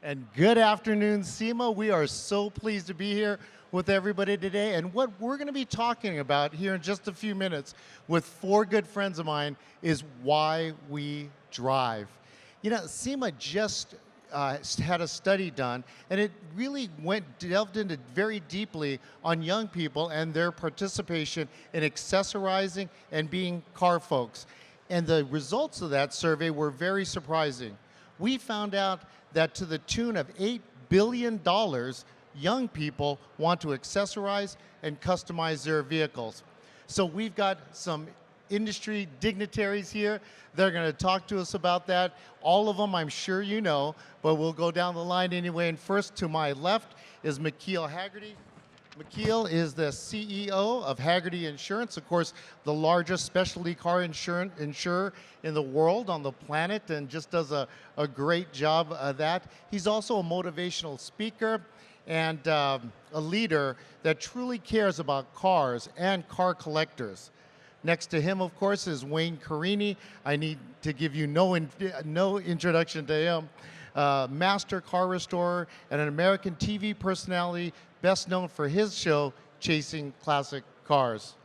And good afternoon, SEMA. We are so pleased to be here with everybody today. And what we're going to be talking about here in just a few minutes with four good friends of mine is why we drive. You know, SEMA just had a study done, and it really delved into very deeply on young people and their participation in accessorizing and being car folks. And the results of that survey were very surprising. We found out that to the tune of $8 billion, young people want to accessorize and customize their vehicles. So we've got some industry dignitaries here. They're going to talk to us about that. All of them I'm sure you know, but we'll go down the line anyway. And first to my left is McKeel Hagerty. McKeel is the CEO of Hagerty Insurance, of course, the largest specialty car insurer in the world, on the planet, and just does a great job of that. He's also a motivational speaker and a leader that truly cares about cars and car collectors. Next to him, of course, is Wayne Carini. I need to give you no introduction to him. Master car restorer and an American TV personality, best known for his show, Chasing Classic Cars.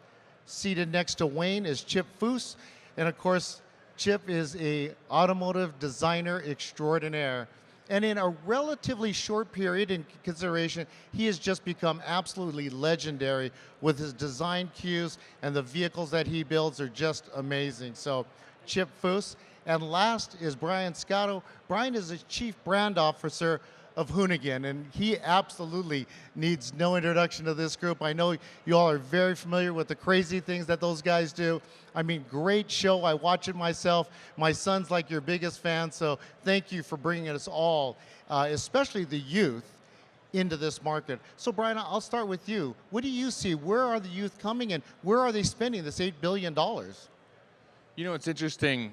Seated next to Wayne is Chip Foose, and of course, Chip is an automotive designer extraordinaire. And in a relatively short period in consideration, he has just become absolutely legendary with his design cues, and the vehicles that he builds are just amazing. So, Chip Foose. And last is Brian Scotto. Brian is the Chief Brand Officer of Hoonigan, and he absolutely needs no introduction to this group. I know you all are very familiar with the crazy things that those guys do. I mean, great show. I watch it myself. My son's like your biggest fan, so thank you for bringing us all, especially the youth, into this market. So Brian, I'll start with you. What do you see? Where are the youth coming and where are they spending this $8 billion? You know, it's interesting.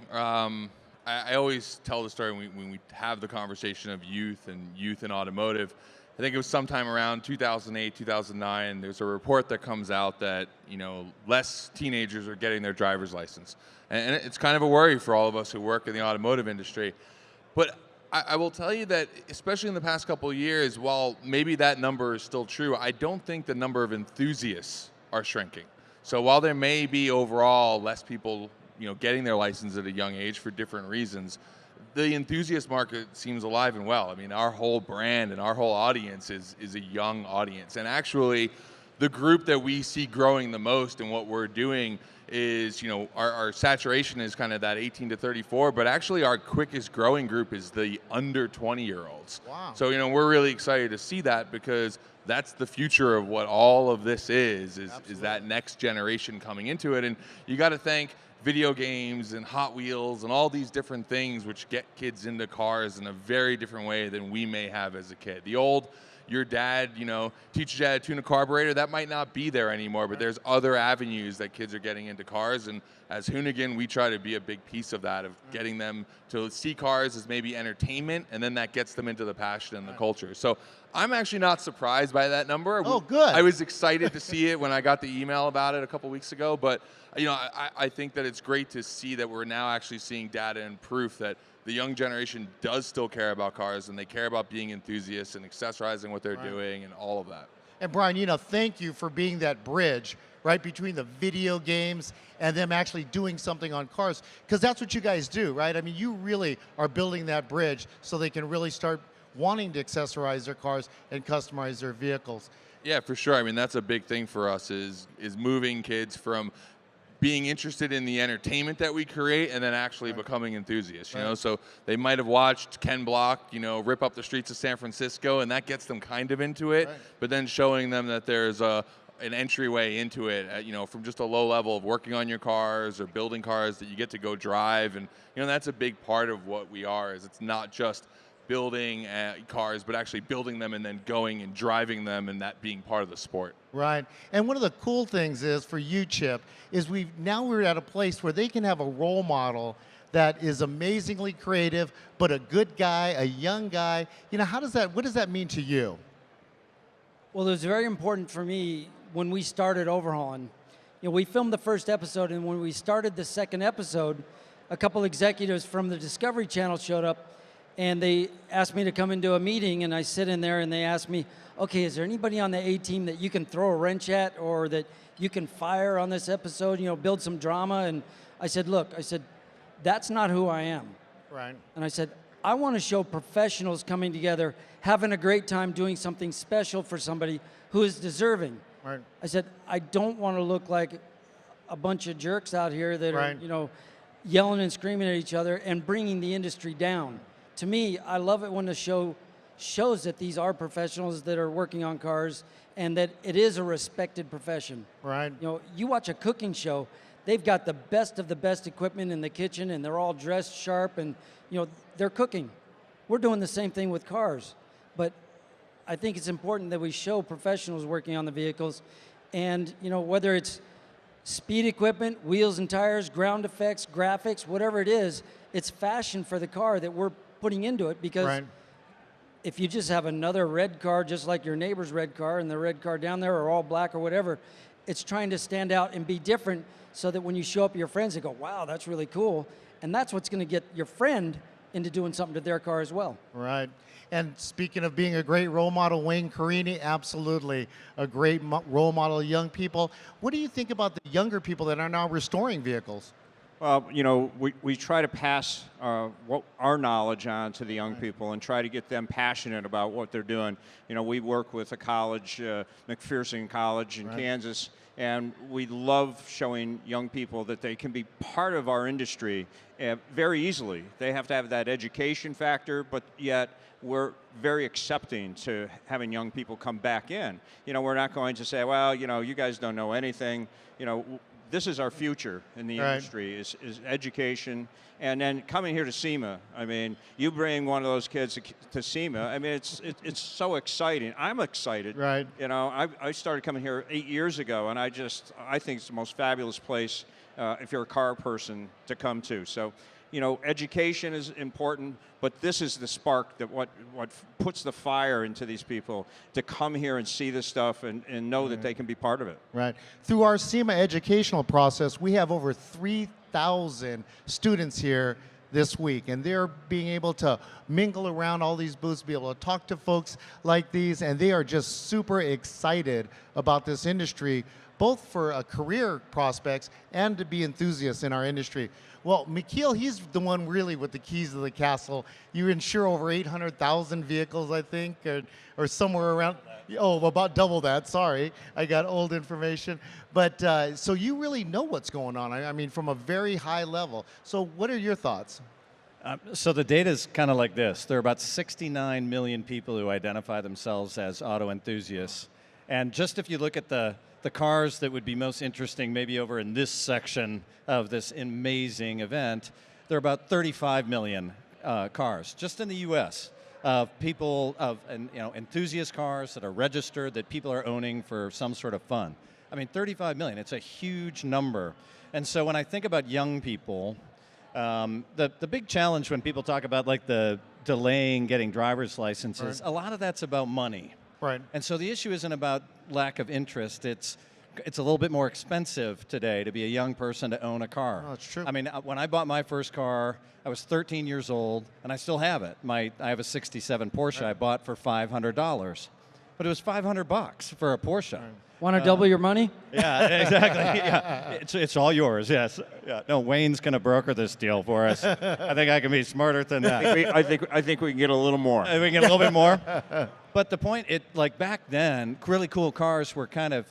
I always tell the story when we have the conversation of youth and automotive. I think it was sometime around 2008, 2009, there's a report that comes out that, you know, less teenagers are getting their driver's license. And it's kind of a worry for all of us who work in the automotive industry. But I will tell you that, especially in the past couple of years, while maybe that number is still true, I don't think the number of enthusiasts are shrinking. So while there may be overall less people, you know, getting their license at a young age for different reasons, the enthusiast market seems alive and well. I mean, our whole brand and our whole audience is a young audience. And actually, the group that we see growing the most in what we're doing is, you know, our saturation is kind of that 18 to 34, but actually our quickest growing group is the under 20-year-olds. Wow. So, you know, we're really excited to see that because that's the future of what all of this is that next generation coming into it. And you got to thank video games and Hot Wheels and all these different things which get kids into cars in a very different way than we may have as a kid. The old, your dad, you know, teaches you how to tune a carburetor, that might not be there anymore, but there's other avenues that kids are getting into cars, and as Hoonigan, we try to be a big piece of that, of getting them to see cars as maybe entertainment, and then that gets them into the passion and the culture. So I'm actually not surprised by that number. Oh, good. I was excited to see it when I got the email about it a couple weeks ago, but you know, I think that it's great to see that we're now actually seeing data and proof that the young generation does still care about cars, and they care about being enthusiasts and accessorizing what they're doing and all of that. And Brian, you know, thank you for being that bridge, right, between the video games and them actually doing something on cars, because that's what you guys do, right? I mean, you really are building that bridge so they can really start wanting to accessorize their cars and customize their vehicles. Yeah, for sure. I mean, that's a big thing for us is moving kids from being interested in the entertainment that we create and then actually becoming enthusiasts, you know? So they might have watched Ken Block, you know, rip up the streets of San Francisco, and that gets them kind of into it, but then showing them that there's an entryway into it, you know, from just a low level of working on your cars or building cars that you get to go drive. And, you know, that's a big part of what we are, is it's not just building cars, but actually building them and then going and driving them, and that being part of the sport. Right. And one of the cool things is for you, Chip, is we're at a place where they can have a role model that is amazingly creative, but a good guy, a young guy. You know, what does that mean to you? Well, it was very important for me when we started Overhaulin. You know, we filmed the first episode, and when we started the second episode, a couple executives from the Discovery Channel showed up, and they asked me to come into a meeting, and I sit in there, and they asked me, okay, is there anybody on the A team that you can throw a wrench at or that you can fire on this episode, build some drama? And I said, look, that's not who I am. Right. And I said, I want to show professionals coming together, having a great time doing something special for somebody who is deserving. Right. I said, I don't want to look like a bunch of jerks out here that right. are, yelling and screaming at each other and bringing the industry down. To me, I love it when the show shows that these are professionals that are working on cars and that it is a respected profession. Right. You watch a cooking show, they've got the best of the best equipment in the kitchen and they're all dressed sharp and, they're cooking. We're doing the same thing with cars. But I think it's important that we show professionals working on the vehicles and, whether it's speed equipment, wheels and tires, ground effects, graphics, whatever it is, it's fashion for the car that we're putting into it because right. if you just have another red car just like your neighbor's red car and the red car down there are all black or whatever, it's trying to stand out and be different so that when you show up your friends, they go, wow, that's really cool. And that's what's going to get your friend into doing something to their car as well. Right. And speaking of being a great role model, Wayne Carini, absolutely a great role model of young people. What do you think about the younger people that are now restoring vehicles? Well, we try to pass our knowledge on to the young people and try to get them passionate about what they're doing. We work with a college, McPherson College in Kansas, and we love showing young people that they can be part of our industry very easily. They have to have that education factor, but yet we're very accepting to having young people come back in. We're not going to say, well, you guys don't know anything. This is our future in the industry, is education. And then coming here to SEMA, you bring one of those kids to SEMA, it's so exciting. I'm excited. Right. I started coming here 8 years ago, and I think it's the most fabulous place if you're a car person to come to. So, education is important, but this is the spark that what puts the fire into these people to come here and see this stuff and know that they can be part of it. Right. Through our SEMA educational process, we have over 3,000 students here this week, and they're being able to mingle around all these booths, be able to talk to folks like these, and they are just super excited about this industry, both for career prospects and to be enthusiasts in our industry. Well, McKeel, he's the one really with the keys to the castle. You insure over 800,000 vehicles, I think, or somewhere around. Oh, about double that. Sorry, I got old information. But so you really know what's going on. From a very high level. So what are your thoughts? So the data is kind of like this. There are about 69 million people who identify themselves as auto enthusiasts. And just if you look at the cars that would be most interesting maybe over in this section of this amazing event, there are about 35 million cars just in the U.S. of people enthusiast cars that are registered that people are owning for some sort of fun. 35 million, it's a huge number. And so when I think about young people, the big challenge when people talk about like the delaying getting driver's licenses, a lot of that's about money. Right. And so the issue isn't about lack of interest. It's a little bit more expensive today to be a young person to own a car. Oh, that's true. When I bought my first car, I was 13 years old, and I still have it. I have a 67 Porsche I bought for $500. But it was $500 for a Porsche. Right. Want to double your money? Yeah, exactly. Yeah. It's all yours, yes. Yeah. No, Wayne's going to broker this deal for us. I think I can be smarter than that. I think we can get a little more. We can get a little bit more? But the point, back then, really cool cars were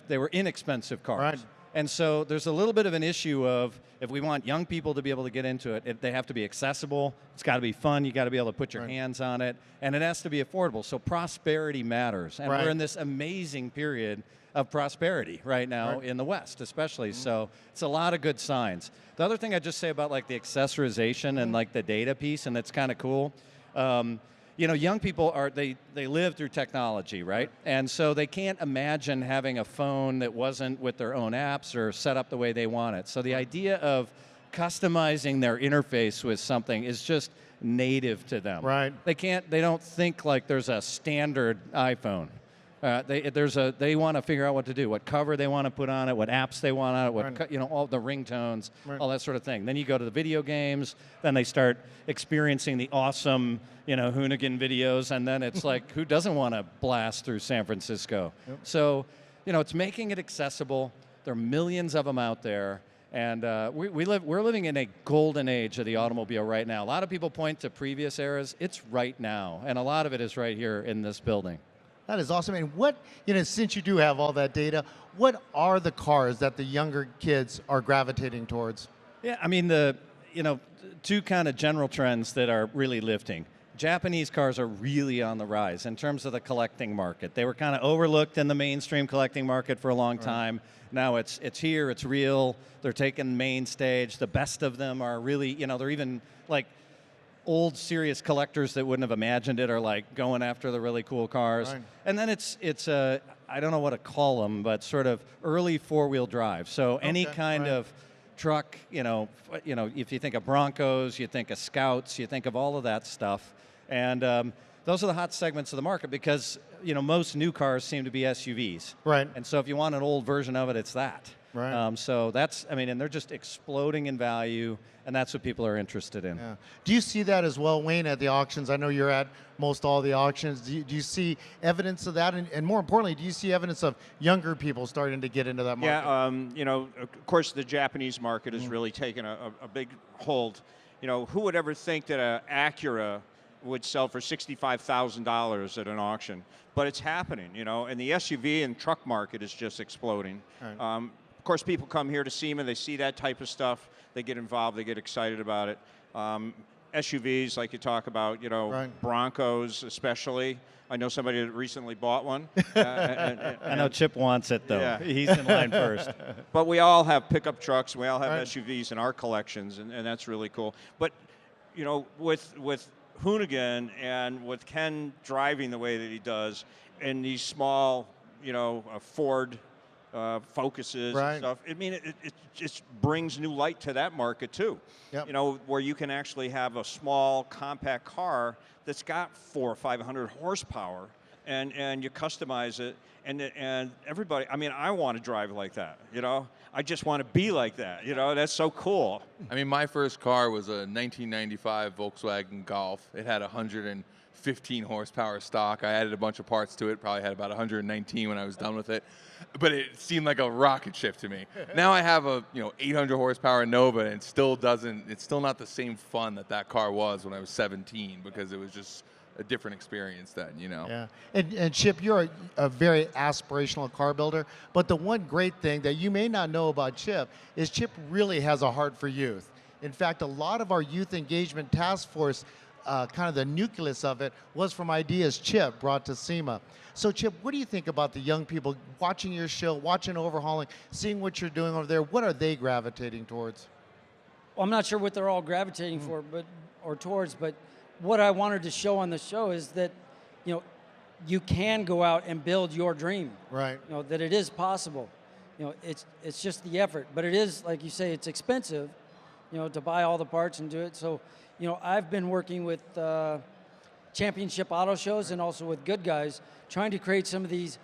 they were inexpensive cars. Right. And so there's a little bit of an issue of if we want young people to be able to get into it, they have to be accessible. It's got to be fun. You got to be able to put your hands on it, and it has to be affordable. So prosperity matters, and we're in this amazing period of prosperity right now in the West, especially. So it's a lot of good signs. The other thing I just say about the accessorization and the data piece, and it's kind of cool. Young people they live through technology, right? And so they can't imagine having a phone that wasn't with their own apps or set up the way they want it. So the idea of customizing their interface with something is just native to them. Right. They don't think like there's a standard iPhone. They want to figure out what to do, what cover they want to put on it, what apps they want on it, what all the ringtones, all that sort of thing. Then you go to the video games. Then they start experiencing the awesome, Hoonigan videos, and then it's like, who doesn't want to blast through San Francisco? Yep. So, it's making it accessible. There are millions of them out there. And we're living in a golden age of the automobile right now. A lot of people point to previous eras. It's right now, and a lot of it is right here in this building. That is awesome. And what, since you do have all that data, what are the cars that the younger kids are gravitating towards? Yeah, I mean, two kind of general trends that are really lifting. Japanese cars are really on the rise in terms of the collecting market. They were kind of overlooked in the mainstream collecting market for a long time. Now it's here, it's real. They're taking main stage. The best of them are really, they're even like old serious collectors that wouldn't have imagined it are like going after the really cool cars. Right. And then it's I don't know what to call them, but sort of early four-wheel drive. So any kind of truck, if you think of Broncos, you think of Scouts, you think of all of that stuff. And those are the hot segments of the market because, most new cars seem to be SUVs. Right. And so if you want an old version of it, it's that. Right. So that's, and they're just exploding in value, and that's what people are interested in. Yeah. Do you see that as well, Wayne, at the auctions? I know you're at most all the auctions. Do you see evidence of that? And more importantly, do you see evidence of younger people starting to get into that market? Yeah, of course, the Japanese market has really taken a big hold. Who would ever think that an Acura would sell for $65,000 at an auction? But it's happening, and the SUV and truck market is just exploding. Right. Of course, people come here to SEMA, they see that type of stuff, they get involved, they get excited about it. SUVs, like you talk about, Broncos especially. I know somebody that recently bought one. I know Chip wants it, though. Yeah. He's in line first. But we all have pickup trucks, we all have SUVs in our collections, and that's really cool. But, with Hoonigan and with Ken driving the way that he does, and these small, Ford Focuses and stuff. It just brings new light to that market too. Yep. Where you can actually have a small compact car that's got 400 or 500 horsepower, and you customize it, and everybody. I want to drive like that. I just want to be like that. That's so cool. My first car was a 1995 Volkswagen Golf. It had 115 horsepower stock. I added a bunch of parts to it. Probably had about 119 when I was done with it. But it seemed like a rocket ship to me. Now I have a 800 horsepower Nova, and it's still not the same fun that car was when I was 17 because it was just a different experience then, Yeah, and Chip, you're a very aspirational car builder, but the one great thing that you may not know about Chip is Chip really has a heart for youth. In fact, a lot of our youth engagement task force, kind of the nucleus of it, was from ideas Chip brought to SEMA. So Chip, what do you think about the young people watching your show, watching Overhauling, seeing what you're doing over there? What are they gravitating towards? Well, I'm not sure what they're all gravitating for, towards, but what I wanted to show on the show is that, you can go out and build your dream. Right. That it is possible. It's just the effort, but it is, like you say, it's expensive, to buy all the parts and do it. So, I've been working with championship auto shows and also with Good Guys, trying to create some of these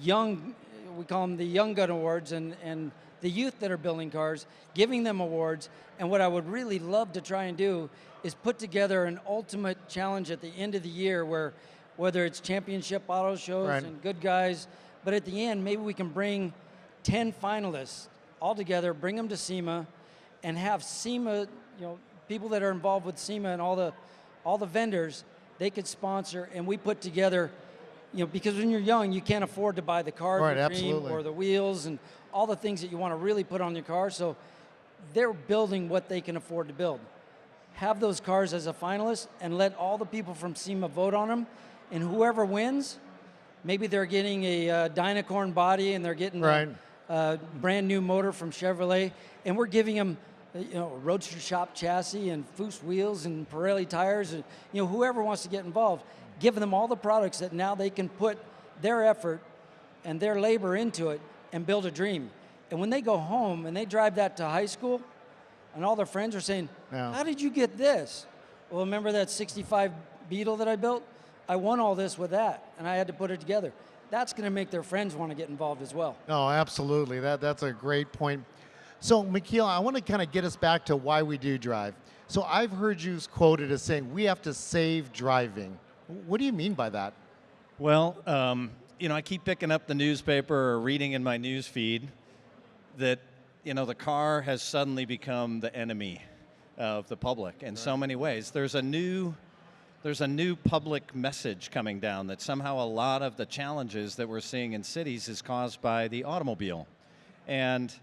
young, we call them the Young Gun Awards, and the youth that are building cars, giving them awards. And what I would really love to try and do is put together an ultimate challenge at the end of the year where, whether it's championship auto shows and Good Guys, but at the end, maybe we can bring 10 finalists all together, bring them to SEMA, and have SEMA, people that are involved with SEMA and all the vendors, they could sponsor, and we put together, because when you're young, you can't afford to buy the car of your dream or the wheels and all the things that you want to really put on your car. So they're building what they can afford to build. Have those cars as a finalist and let all the people from SEMA vote on them, and whoever wins, maybe they're getting a Dynacorn body and they're getting a brand new motor from Chevrolet, and we're giving them Roadster Shop chassis and Foose wheels and Pirelli tires, and whoever wants to get involved, give them all the products that now they can put their effort and their labor into it and build a dream. And when they go home and they drive that to high school, and all their friends are saying, how did you get this? Well, remember that 65 Beetle that I built? I won all this with that, and I had to put it together. that's going to make their friends want to get involved as well. No, absolutely. That's a great point. So, McKeel, I want to kind of get us back to why we do drive. So I've heard you quoted as saying we have to save driving. What do you mean by that? Well, I keep picking up the newspaper or reading in my news feed that, the car has suddenly become the enemy of the public in so many ways. There's a new public message coming down that somehow a lot of the challenges that we're seeing in cities is caused by the automobile. And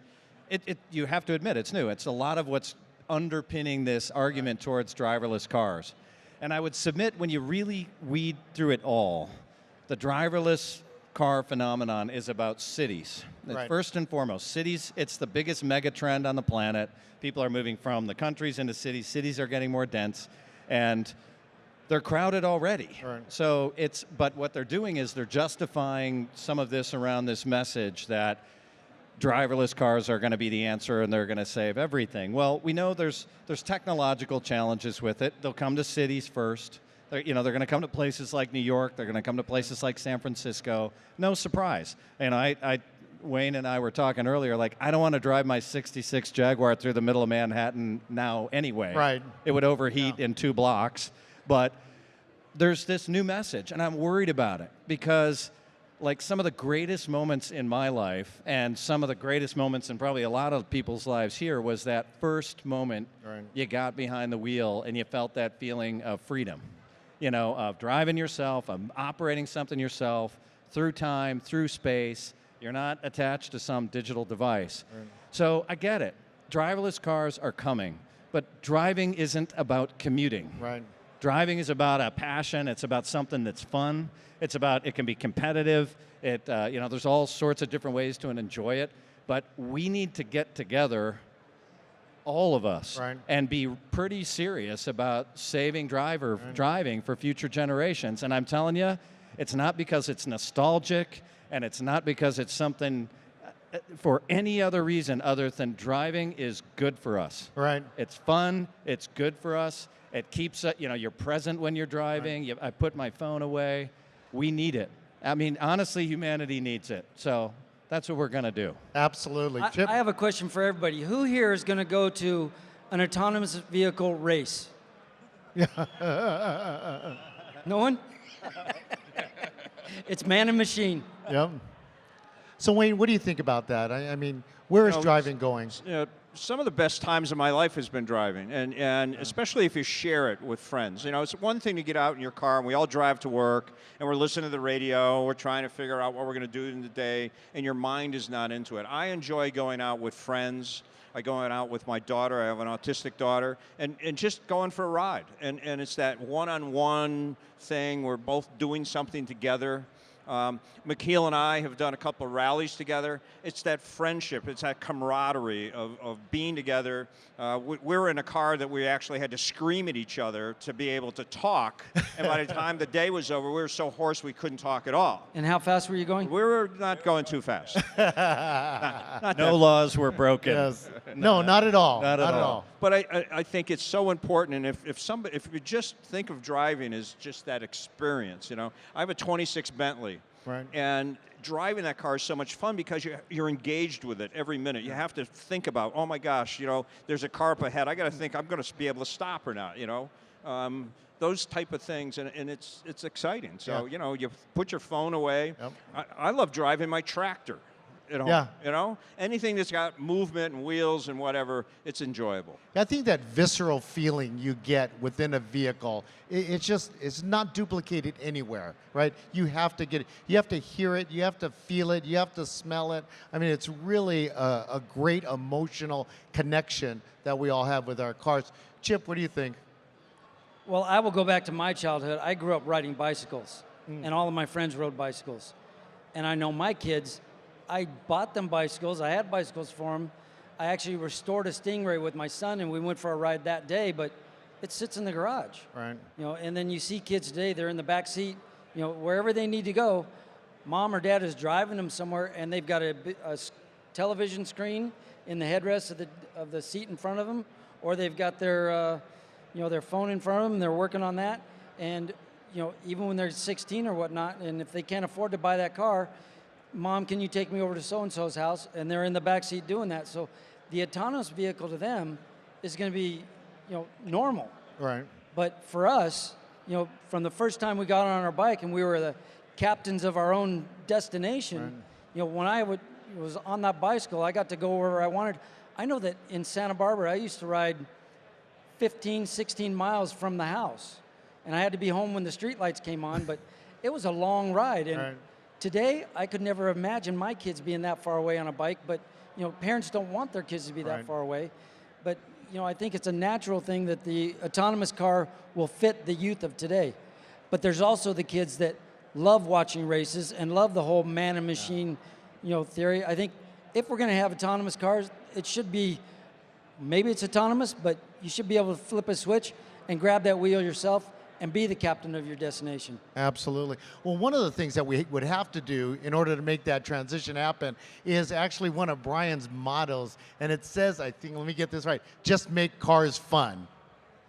you have to admit, it's new. It's a lot of what's underpinning this argument towards driverless cars. And I would submit, when you really weed through it all, the driverless car phenomenon is about cities. Right. First and foremost, cities, it's the biggest mega trend on the planet. People are moving from the countries into cities. Cities are getting more dense, and they're crowded already. Right. So but what they're doing is they're justifying some of this around this message that driverless cars are going to be the answer and they're going to save everything. Well, we know there's technological challenges with it. They'll come to cities first. They're going to come to places like New York. They're going to come to places like San Francisco. No surprise. And Wayne and I were talking earlier, like, I don't want to drive my 66 Jaguar through the middle of Manhattan now anyway. Right. It would overheat in 2 blocks. But there's this new message, and I'm worried about it because, like, some of the greatest moments in my life and some of the greatest moments in probably a lot of people's lives here was that first moment you got behind the wheel and you felt that feeling of freedom, of driving yourself, of operating something yourself through time, through space. You're not attached to some digital device. Right. So I get it. Driverless cars are coming, but driving isn't about commuting. Right. Driving is about a passion. It's about something that's fun. It can be competitive. There's all sorts of different ways to enjoy it. But we need to get together, all of us, and be pretty serious about saving driving for future generations. And I'm telling you, it's not because it's nostalgic, and it's not because it's something for any other reason other than driving is good for us. Right. It's fun. It's good for us. It keeps you're present when you're driving. Right. I put my phone away. We need it. I mean, honestly, humanity needs it. So that's what we're going to do. Absolutely. Chip? I have a question for everybody. Who here is going to go to an autonomous vehicle race? No one? It's man and machine. Yep. So, Wayne, what do you think about that? I mean, where is driving going? Some of the best times of my life has been driving, and especially if you share it with friends. It's one thing to get out in your car, and we all drive to work, and we're listening to the radio, we're trying to figure out what we're going to do in the day, and your mind is not into it. I enjoy going out with friends. I go out with my daughter. I have an autistic daughter, and just going for a ride. And it's that one-on-one thing. We're both doing something together. McKeel and I have done a couple of rallies together. It's that friendship. It's that camaraderie of being together. We were in a car that we actually had to scream at each other to be able to talk. And by the time the day was over, we were so hoarse we couldn't talk at all. And how fast were you going? We were not going too fast. No laws were broken. Yes. No, not at all. Not at all. But I think it's so important, and if you just think of driving as just that experience, I have a 26 Bentley, and driving that car is so much fun because you're engaged with it every minute. You have to think about, oh my gosh, there's a car up ahead. I got to think I'm going to be able to stop or not. Those type of things, and it's exciting. So you put your phone away. Yep. I love driving my tractor. Anything that's got movement and wheels and whatever, it's enjoyable. I think that visceral feeling you get within a vehicle, it's not duplicated anywhere, right? You have to get it. You have to hear it. You have to feel it. You have to smell it. I mean, it's really a great emotional connection that we all have with our cars. Chip, what do you think? Well, I will go back to my childhood. I grew up riding bicycles, and all of my friends rode bicycles. And I know my kids, I bought them bicycles. I had bicycles for them. I actually restored a Stingray with my son, and we went for a ride that day, but it sits in the garage. Right. And then you see kids today, they're in the back seat, wherever they need to go. Mom or dad is driving them somewhere, and they've got a television screen in the headrest of the seat in front of them, or they've got their phone in front of them, they're working on that. And, you know, even when they're 16 or whatnot, and if they can't afford to buy that car, Mom, can you take me over to so-and-so's house? And they're in the back seat doing that. So the autonomous vehicle to them is going to be, you know, normal. Right. But for us, you know, from the first time we got on our bike and we were the captains of our own destination, Right. you know, when I was on that bicycle, I got to go wherever I wanted. I know that in Santa Barbara, I used to ride 15, 16 miles from the house. And I had to be home when the street lights came on, but it was a long ride. And Right. today, I could never imagine my kids being that far away on a bike, but, you know, parents don't want their kids to be that Right. far away. But, you know, I think it's a natural thing that the autonomous car will fit the youth of today. But there's also the kids that love watching races and love the whole man and machine, you know, theory. I think if we're going to have autonomous cars, it should be, maybe it's autonomous, but you should be able to flip a switch and grab that wheel yourself and be the captain of your destination. Absolutely. Well, one of the things that we would have to do in order to make that transition happen is actually one of Brian's mottos, and it says, I think, let me get this right, just make cars fun.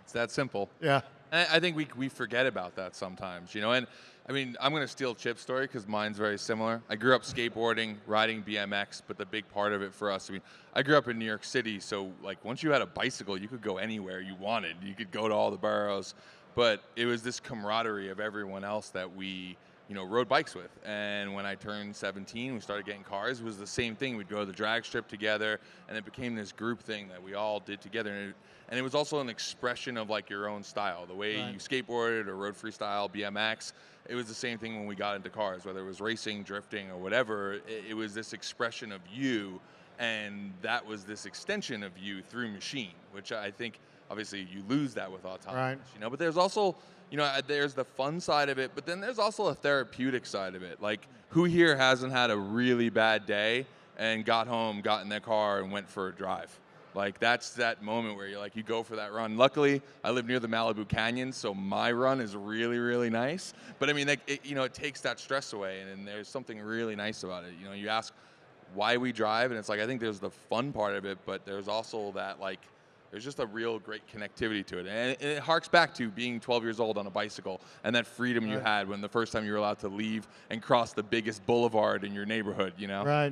It's that simple. Yeah. And I think we forget about that sometimes, you know. And I mean, I'm going to steal Chip's story because mine's very similar. I grew up skateboarding, riding BMX, but the big part of it for us, I mean, I grew up in New York City, so like once you had a bicycle, you could go anywhere you wanted. You could go to all the boroughs, but it was this camaraderie of everyone else that we, you know, rode bikes with. And when I turned 17, we started getting cars. It was the same thing. We'd go to the drag strip together, and it became this group thing that we all did together. And it was also an expression of like your own style, the way Right. you skateboarded or rode freestyle, BMX. It was the same thing when we got into cars, whether it was racing, drifting, or whatever. It was this expression of you, and that was this extension of you through machine, which I think obviously you lose that with autonomous, Right. you know. But there's also, you know, there's the fun side of it, but then there's also a therapeutic side of it. Like, who here hasn't had a really bad day and got home, got in their car, and went for a drive? Like, that's that moment where you're like, you go for that run. Luckily, I live near the Malibu Canyon, so my run is really, really nice. But I mean, like, you know, it takes that stress away, and there's something really nice about it. You know, you ask why we drive, and it's like, I think there's the fun part of it, but there's also that, like, there's just a real great connectivity to it. And it harks back to being 12 years old on a bicycle and that freedom you Right. had when the first time you were allowed to leave and cross the biggest boulevard in your neighborhood, you know? Right.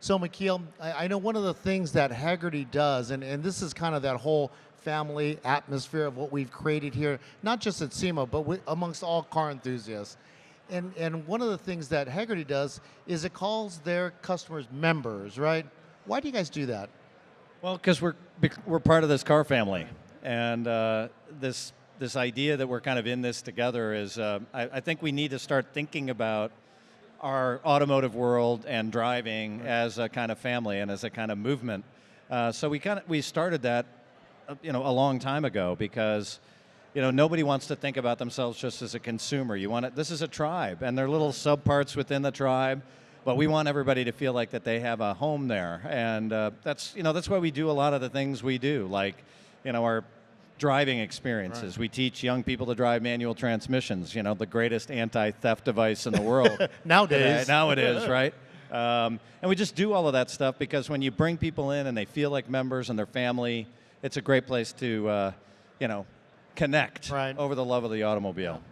So, McKeel, I know one of the things that Hagerty does, and this is kind of that whole family atmosphere of what we've created here, not just at SEMA, but amongst all car enthusiasts. And one of the things that Hagerty does is it calls their customers members, right? Why do you guys do that? Well, because we're part of this car family, and this idea that we're kind of in this together is I think we need to start thinking about our automotive world and driving as a kind of family and as a kind of movement. So we started that, you know, a long time ago because, you know, nobody wants to think about themselves just as a consumer. This is a tribe, and there are little subparts within the tribe. But we want everybody to feel like that they have a home there, and that's why we do a lot of the things we do, like, you know, our driving experiences. Right. We teach young people to drive manual transmissions, you know, the greatest anti-theft device in the world Nowadays. Now it is, right? And we just do all of that stuff because when you bring people in and they feel like members and their family, it's a great place to, you know, connect over the love of the automobile. Yeah.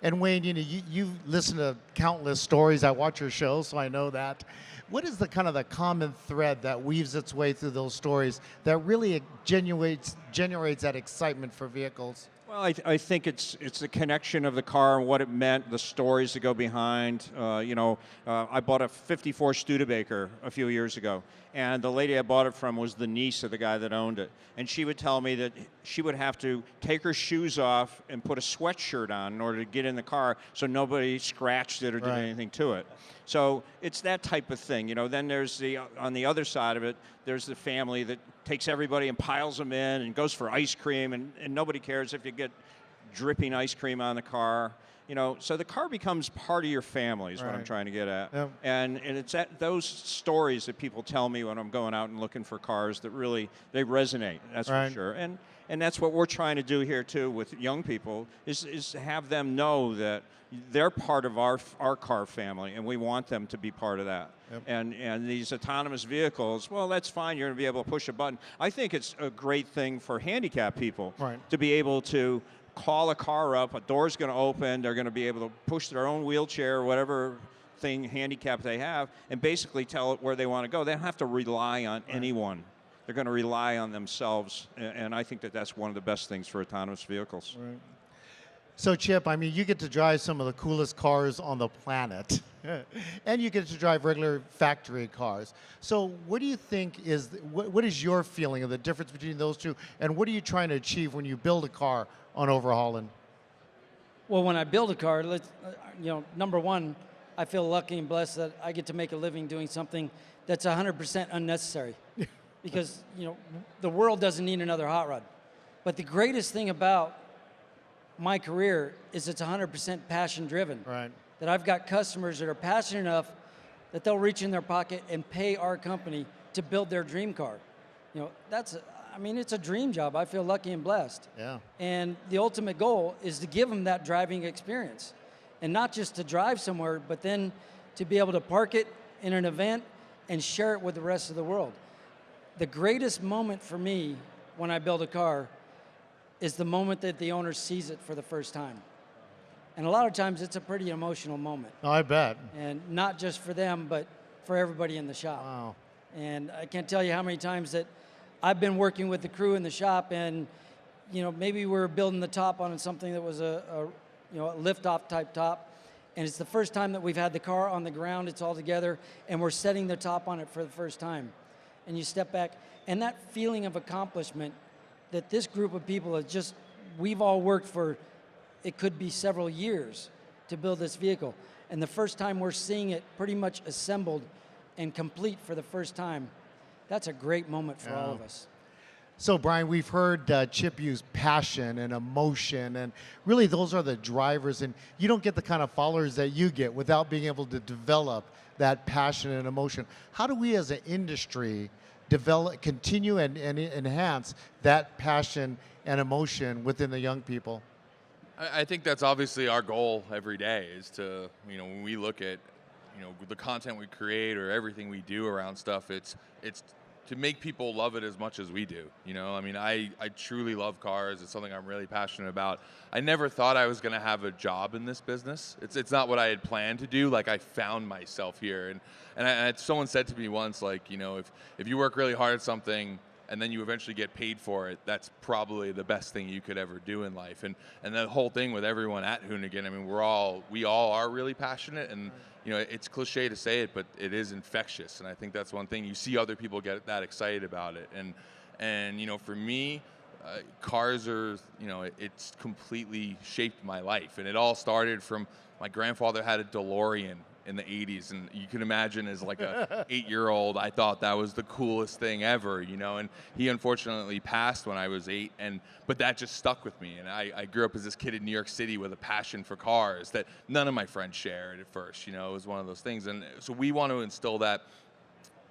And Wayne, you know, you listen to countless stories. I watch your show, so I know that. What is the kind of the common thread that weaves its way through those stories that really generates that excitement for vehicles? Well, I think it's the connection of the car and what it meant, the stories that go behind. You know, I bought a '54 Studebaker a few years ago, and the lady I bought it from was the niece of the guy that owned it. And she would tell me that she would have to take her shoes off and put a sweatshirt on in order to get in the car so nobody scratched it or did anything to it. So it's that type of thing, you know. Then there's on the other side of it, there's the family that takes everybody and piles them in and goes for ice cream, and nobody cares if you get dripping ice cream on the car. You know, so the car becomes part of your family is what I'm trying to get at. Yep. And it's at those stories that people tell me when I'm going out and looking for cars that really, they resonate, that's for sure. And that's what we're trying to do here too with young people is to have them know that they're part of our car family, and we want them to be part of that. Yep. And these autonomous vehicles, well, that's fine. You're going to be able to push a button. I think it's a great thing for handicapped people to be able to call a car up, a door's going to open, they're going to be able to push their own wheelchair or whatever handicap they have, and basically tell it where they want to go. They don't have to rely on anyone. They're going to rely on themselves, and I think that that's one of the best things for autonomous vehicles. Right. So Chip, I mean, you get to drive some of the coolest cars on the planet, and you get to drive regular factory cars. So what do you think is, what is your feeling of the difference between those two, and what are you trying to achieve when you build a car on Overhaulin? Well, when I build a car, number one, I feel lucky and blessed that I get to make a living doing something that's 100% unnecessary. Because, the world doesn't need another hot rod. But the greatest thing about my career is it's 100% passion driven. Right. That I've got customers that are passionate enough that they'll reach in their pocket and pay our company to build their dream car. It's a dream job. I feel lucky and blessed. Yeah. And the ultimate goal is to give them that driving experience. And not just to drive somewhere, but then to be able to park it in an event and share it with the rest of the world. The greatest moment for me when I build a car is the moment that the owner sees it for the first time. And a lot of times it's a pretty emotional moment. Oh, I bet. And not just for them, but for everybody in the shop. Wow. And I can't tell you how many times that I've been working with the crew in the shop, and maybe we're building the top on something that was a lift-off type top, and it's the first time that we've had the car on the ground, it's all together, and we're setting the top on it for the first time. And you step back, and that feeling of accomplishment that this group of people we've all worked for, it could be several years to build this vehicle. And the first time we're seeing it pretty much assembled and complete for the first time, that's a great moment for all of us. So, Brian, we've heard Chip use passion and emotion, and really those are the drivers, and you don't get the kind of followers that you get without being able to develop that passion and emotion. How do we as an industry continue and enhance that passion and emotion within the young people? I think that's obviously our goal every day, is to, when we look at, the content we create or everything we do around stuff, it's to make people love it as much as we do. I truly love cars. It's something I'm really passionate about. I never thought I was going to have a job in this business. It's not what I had planned to do. Like, I found myself here. And someone said to me once, if you work really hard at something and then you eventually get paid for it, that's probably the best thing you could ever do in life. And the whole thing with everyone at Hoonigan, we all are really passionate, and it's cliche to say it, but it is infectious. And I think that's one thing. You see other people get that excited about it. And for me, cars are, it's completely shaped my life. And it all started from my grandfather had a DeLorean in the 80s, and you can imagine as like a 8-year-old, I thought that was the coolest thing ever, and he unfortunately passed when I was 8, but that just stuck with me. And I grew up as this kid in New York City with a passion for cars that none of my friends shared at first. It was one of those things. And so we want to instill that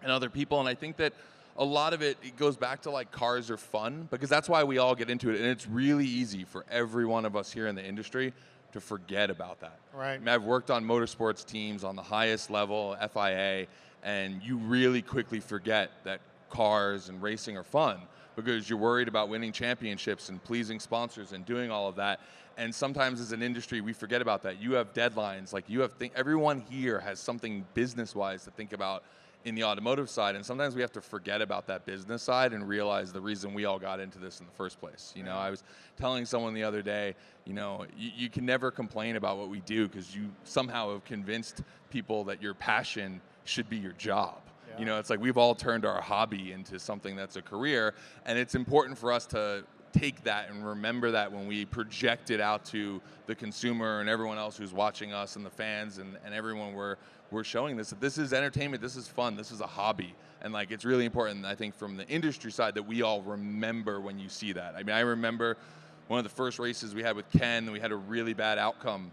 in other people. And I think that a lot of it goes back to, like, cars are fun, because that's why we all get into it. And it's really easy for every one of us here in the industry to forget about that. Right. I've worked on motorsports teams on the highest level, FIA, and you really quickly forget that cars and racing are fun, because you're worried about winning championships and pleasing sponsors and doing all of that. And sometimes as an industry, we forget about that. You have deadlines. Like, everyone here has something business-wise to think about in the automotive side, and sometimes we have to forget about that business side and realize the reason we all got into this in the first place. I was telling someone the other day, you can never complain about what we do, because you somehow have convinced people that your passion should be your job. Yeah. It's like we've all turned our hobby into something that's a career, and it's important for us to take that and remember that when we project it out to the consumer and everyone else who's watching us, and the fans and everyone we're showing this, that this is entertainment, this is fun, this is a hobby. And it's really important, I think, from the industry side, that we all remember when you see that. I remember one of the first races we had with Ken, we had a really bad outcome.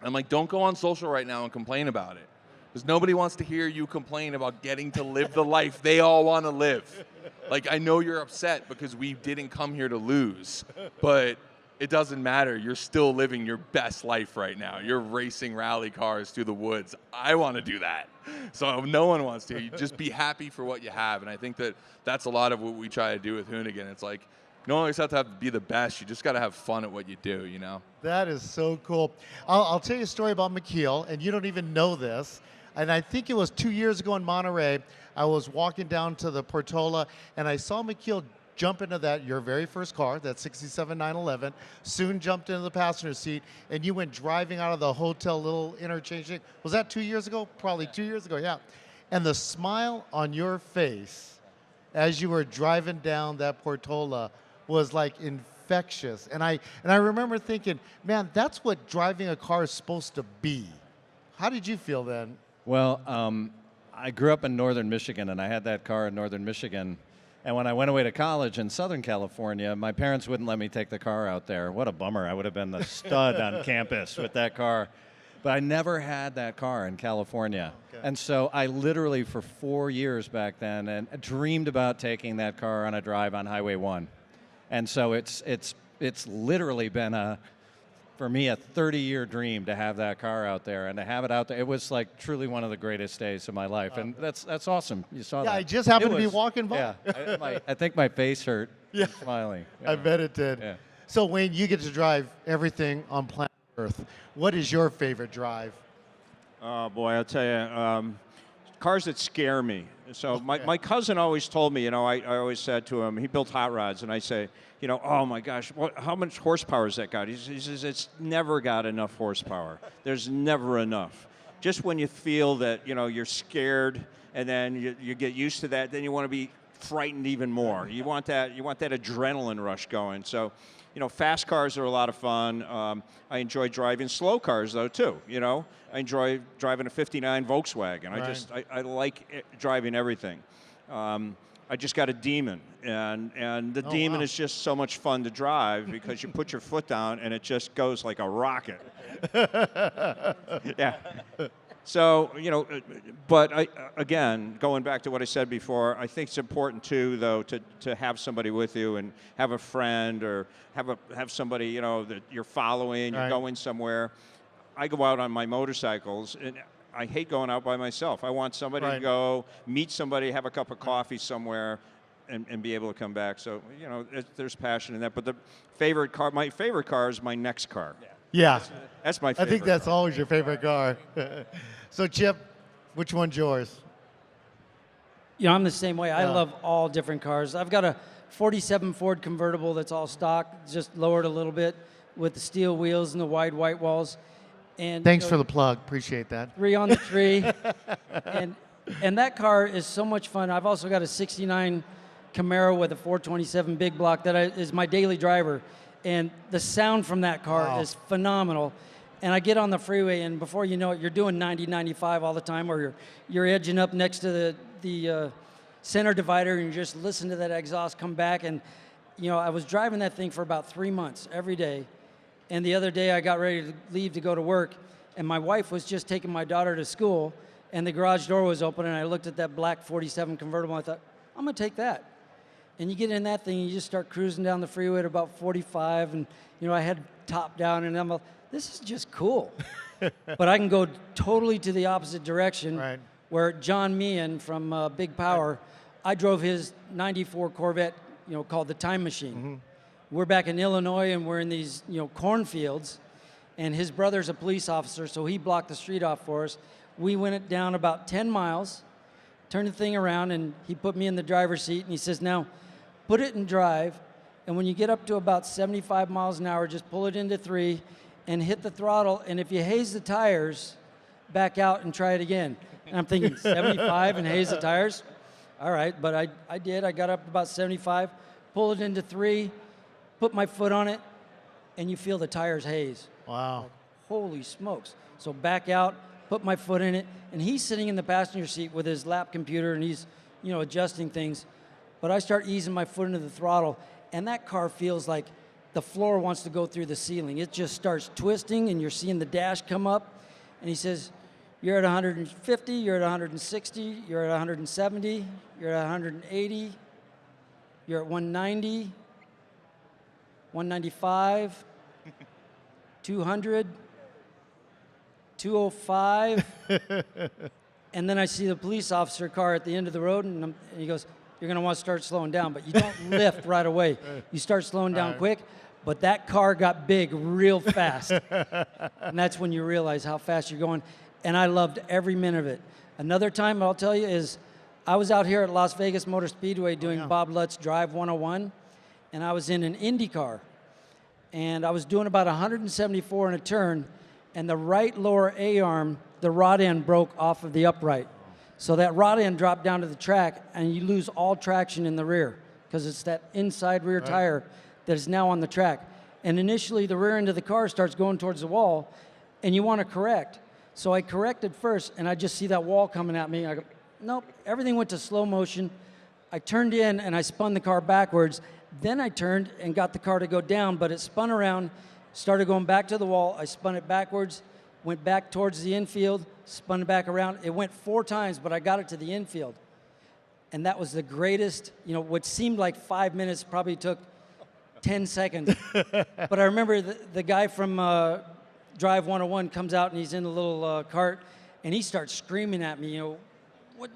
I'm like, don't go on social right now and complain about it, because nobody wants to hear you complain about getting to live the life they all want to live. Like, I know you're upset because we didn't come here to lose, but it doesn't matter. You're still living your best life right now. You're racing rally cars through the woods. I want to do that. So no one wants to. You just be happy for what you have. And I think that that's a lot of what we try to do with Hoonigan. It's like, don't always have to be the best. You just got to have fun at what you do, you know? That is so cool. I'll tell you a story about McKeel, and you don't even know this. And I think it was 2 years ago in Monterey. I was walking down to the Portola, and I saw McKeel jump into your very first car, that 67 911, soon jumped into the passenger seat, and you went driving out of the hotel little interchange thing. Was that 2 years ago? Probably 2 years ago, yeah. And the smile on your face as you were driving down that Portola was like infectious. And I remember thinking, man, that's what driving a car is supposed to be. How did you feel then? Well, I grew up in northern Michigan, and I had that car in northern Michigan. And when I went away to college in Southern California, my parents wouldn't let me take the car out there. What a bummer. I would have been the stud on campus with that car. But I never had that car in California. Okay. And so I literally, for 4 years back then, and dreamed about taking that car on a drive on Highway 1. And so it's literally been for me, a 30-year dream to have that car out there and to have it out there. It was like truly one of the greatest days of my life, and that's awesome. You saw that. Yeah, I just happened to be It was- walking by. Yeah, I think my face hurt. Yeah. Smiling. I Yeah. bet it did. Yeah. So Wayne, you get to drive everything on planet Earth. What is your favorite drive? Oh, boy, I'll tell you, cars that scare me. So my cousin always told me, I always said to him, he built hot rods, and I say, oh my gosh, how much horsepower has that got? He says, it's never got enough horsepower. There's never enough. Just when you feel that, you're scared, and then you get used to that, then you want to be frightened even more. You want that adrenaline rush going. So, fast cars are a lot of fun. I enjoy driving slow cars, though, too. I enjoy driving a 59 Volkswagen. Right. I like driving everything. I just got a Demon, and the Demon wow. is just so much fun to drive because you put your foot down and it just goes like a rocket. Yeah. So, but again, going back to what I said before, I think it's important too, though, to have somebody with you and have a friend or have somebody, that you're following, you're Right. going somewhere. I go out on my motorcycles, and I hate going out by myself. I want somebody Right. to go, meet somebody, have a cup of coffee somewhere, and be able to come back. So, there's passion in that. But my favorite car is my next car. Yeah, That's my I favorite. think that's always your favorite car. So Chip, which one's yours? I'm the same way. I Yeah. love all different cars. I've got a 47 Ford convertible that's all stock, just lowered a little bit with the steel wheels and the wide white walls. And Thanks for the plug. Appreciate that. 3 on the tree. and that car is so much fun. I've also got a 69 Camaro with a 427 big block that is my daily driver. And the sound from that car Wow. is phenomenal. And I get on the freeway, and before you know it, you're doing 90, 95 all the time, or you're edging up next to the center divider, and you just listen to that exhaust come back. And, I was driving that thing for about 3 months every day. And the other day I got ready to leave to go to work, and my wife was just taking my daughter to school, and the garage door was open, and I looked at that black 47 convertible, and I thought, I'm going to take that. And you get in that thing, and you just start cruising down the freeway at about 45, and, I had top down, and I'm like, this is just cool. But I can go totally to the opposite direction, Right. where John Meehan from Big Power, I drove his 94 Corvette, called the Time Machine. We're back in Illinois, and we're in these, cornfields, and his brother's a police officer, so he blocked the street off for us. We went it down about 10 miles, turned the thing around, and he put me in the driver's seat, and he says, now, put it in drive, and when you get up to about 75 miles an hour, just pull it into 3 and hit the throttle, and if you haze the tires, back out and try it again. And I'm thinking, 75 and haze the tires? All right, but I did. I got up to about 75, pull it into 3, put my foot on it, and you feel the tires haze. Wow. Holy smokes. So back out, put my foot in it, and he's sitting in the passenger seat with his lap computer, and he's, adjusting things. But I start easing my foot into the throttle, and that car feels like the floor wants to go through the ceiling. It just starts twisting, and you're seeing the dash come up, and he says, you're at 150, you're at 160, you're at 170, you're at 180, you're at 190, 195, 200, 205, and then I see the police officer car at the end of the road, and he goes, you're going to want to start slowing down, but you don't lift right away. You start slowing down quick, but that car got big real fast. And that's when you realize how fast you're going. And I loved every minute of it. Another time I'll tell you is I was out here at Las Vegas Motor Speedway doing Bob Lutz's Drive 101, and I was in an Indy car. And I was doing about 174 in a turn, and the right lower A-arm, the rod end broke off of the upright. So that rod end dropped down to the track, and you lose all traction in the rear because it's that inside rear tire that is now on the track. And initially, the rear end of the car starts going towards the wall, and you want to correct. So I corrected first, and I just see that wall coming at me. I go, nope, everything went to slow motion. I turned in, and I spun the car backwards. Then I turned and got the car to go down, but it spun around, started going back to the wall. I spun it backwards, went back towards the infield, spun it back around. It went 4 times, but I got it to the infield. And that was the greatest, what seemed like 5 minutes probably took 10 seconds. But I remember the guy from Drive 101 comes out, and he's in a little cart, and he starts screaming at me,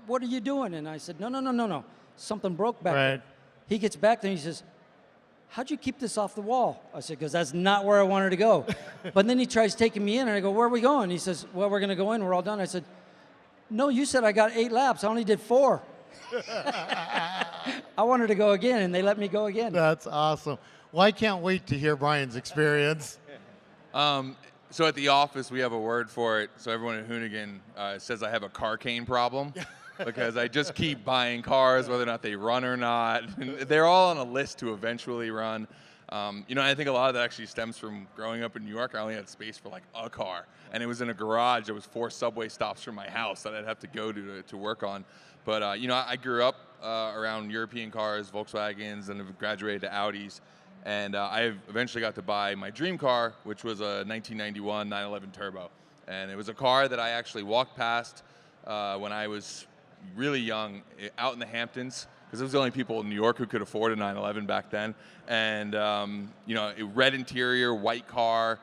what are you doing? And I said, no. Something broke back there. He gets back there and he says, how'd you keep this off the wall? I said, because that's not where I wanted to go. But then he tries taking me in, and I go, where are we going? He says, well, we're going to go in. We're all done. I said, no, you said I got 8 laps. I only did 4. I wanted to go again, and they let me go again. That's awesome. Well, I can't wait to hear Brian's experience. So at the office, we have a word for it. So everyone at Hoonigan says I have a car cane problem. Because I just keep buying cars, whether or not they run or not. They're all on a list to eventually run. I think a lot of that actually stems from growing up in New York. I only had space for like a car, and it was in a garage. There was 4 subway stops from my house that I'd have to go to work on. But I grew up around European cars, Volkswagens, and have graduated to Audis. And I eventually got to buy my dream car, which was a 1991 911 Turbo. And it was a car that I actually walked past when I was really young, out in the Hamptons, because it was the only people in New York who could afford a 911 back then. And a red interior, white car,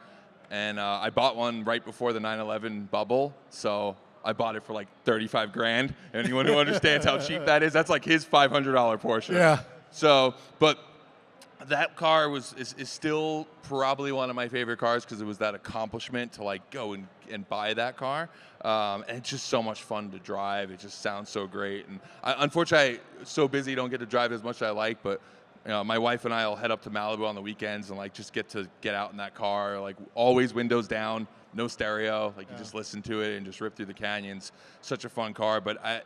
and I bought one right before the 911 bubble, so I bought it for like 35 grand. Anyone who understands how cheap that is, that's like his $500 Porsche. Yeah. So, but that car is still probably one of my favorite cars because it was that accomplishment to like go and buy that car. And it's just so much fun to drive. It just sounds so great. And unfortunately, I'm so busy, don't get to drive as much as I like, but my wife and I will head up to Malibu on the weekends and like just get out in that car, like always windows down, no stereo, like you just listen to it and just rip through the canyons. Such a fun car. But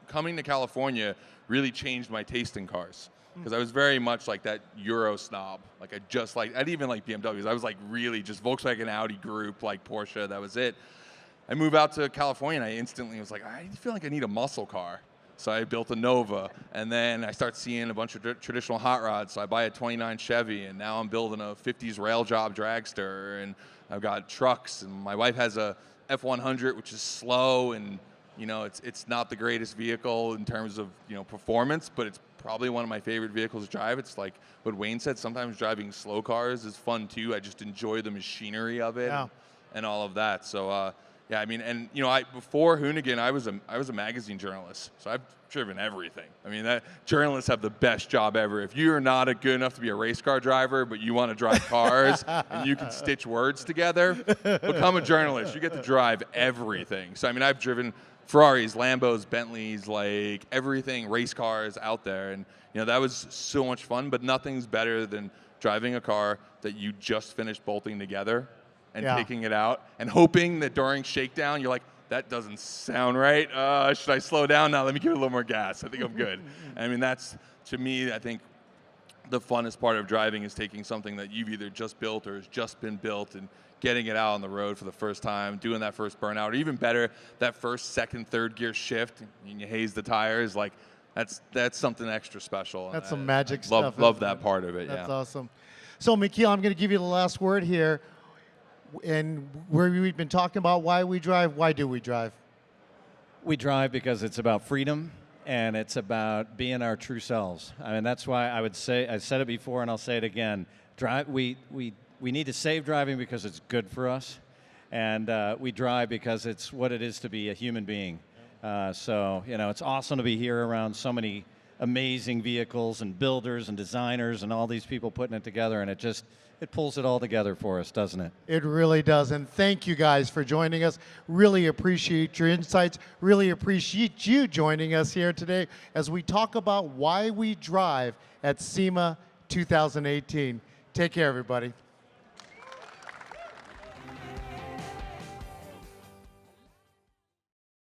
coming to California really changed my taste in cars. Because I was very much like that Euro snob. Like I didn't even like BMWs. I was like really just Volkswagen, Audi group, like Porsche, that was it. I moved out to California and I instantly was like, I feel like I need a muscle car. So I built a Nova, and then I start seeing a bunch of traditional hot rods. So I buy a 29 Chevy, and now I'm building a 50s rail job dragster, and I've got trucks, and my wife has a F100, which is slow, and it's not the greatest vehicle in terms of performance, but it's probably one of my favorite vehicles to drive. It's like what Wayne said, sometimes driving slow cars is fun too. I just enjoy the machinery of it and all of that. So before Hoonigan, I was a magazine journalist. So I've driven everything. I mean, journalists have the best job ever. If you're not good enough to be a race car driver, but you want to drive cars and you can stitch words together, become a journalist. You get to drive everything. So I've driven Ferraris, Lambos, Bentleys, like everything, race cars out there. And, that was so much fun, but nothing's better than driving a car that you just finished bolting together and taking it out and hoping that during shakedown, you're like, that doesn't sound right. Should I slow down now? Let me give it a little more gas. I think I'm good. That's, to me, I think the funnest part of driving is taking something that you've either just built or has just been built and getting it out on the road for the first time, doing that first burnout, or even better, that first, second, third gear shift, and you haze the tires, like that's something extra special. That's some magic stuff. Love that part of it. That's awesome. So McKeel, I'm going to give you the last word here, and where we've been talking about why we drive. Why do we drive? We drive because it's about freedom and it's about being our true selves. That's why I would say, I said it before and I'll say it again. We need to save driving because it's good for us, and we drive because it's what it is to be a human being. So, you know, it's awesome to be here around so many amazing vehicles and builders and designers and all these people putting it together, and it pulls it all together for us, doesn't it? It really does. And thank you guys for joining us. Really appreciate your insights. Really appreciate you joining us here today as we talk about why we drive at SEMA 2018. Take care, everybody.